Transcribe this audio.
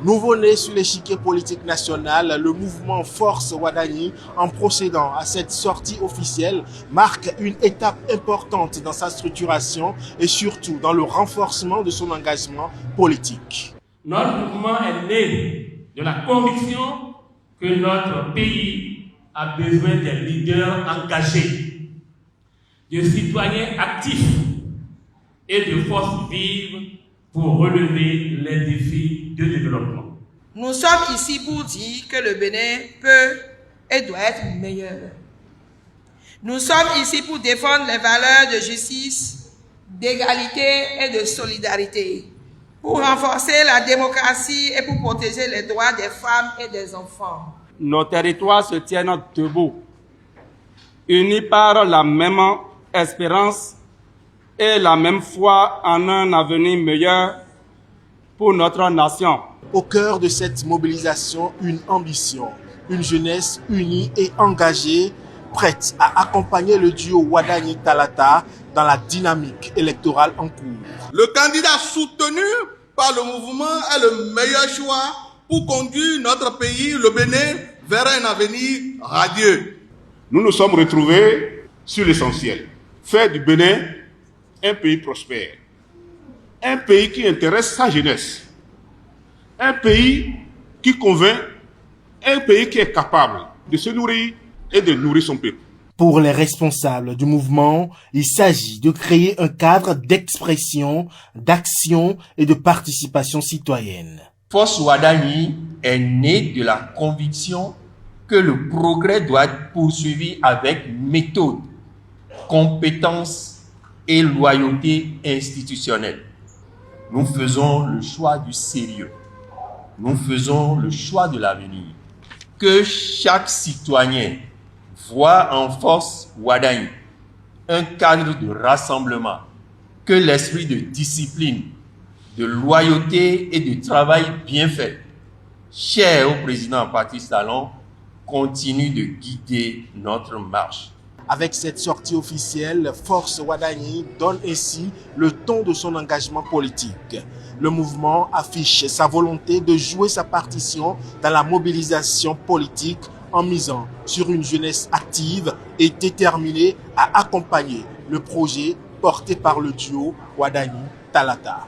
Nouveau-né sur l'échiquier politique national, le mouvement Force Wadani, en procédant à cette sortie officielle, marque une étape importante dans sa structuration et surtout dans le renforcement de son engagement politique. Notre mouvement est né de la conviction que notre pays a besoin des leaders engagés, de citoyens actifs et de forces vives pour relever les défis de développement. Nous sommes ici pour dire que le Bénin peut et doit être meilleur. Nous sommes ici pour défendre les valeurs de justice, d'égalité et de solidarité, pour renforcer la démocratie et pour protéger les droits des femmes et des enfants. Nos territoires se tiennent debout, unis par la même espérance et la même foi en un avenir meilleur pour notre nation. Au cœur de cette mobilisation, une ambition, une jeunesse unie et engagée, prête à accompagner le duo Wadani-Talata dans la dynamique électorale en cours. Le candidat soutenu par le mouvement est le meilleur choix pour conduire notre pays, le Bénin, vers un avenir radieux. Nous nous sommes retrouvés sur l'essentiel. Faire du Bénin un pays prospère, un pays qui intéresse sa jeunesse, un pays qui convainc, un pays qui est capable de se nourrir et de nourrir son peuple. Pour les responsables du mouvement, il s'agit de créer un cadre d'expression, d'action et de participation citoyenne. Force Wadani est née de la conviction que le progrès doit être poursuivi avec méthode, compétence et loyauté institutionnelle. Nous faisons le choix du sérieux. Nous faisons le choix de l'avenir. Que chaque citoyen voit en Force Wadani un cadre de rassemblement, que l'esprit de discipline, de loyauté et de travail bien fait, cher au président Patrice Talon, continue de guider notre marche. Avec cette sortie officielle, Force Wadani donne ainsi le ton de son engagement politique. Le mouvement affiche sa volonté de jouer sa partition dans la mobilisation politique en misant sur une jeunesse active et déterminée à accompagner le projet porté par le duo Wadani-Talata.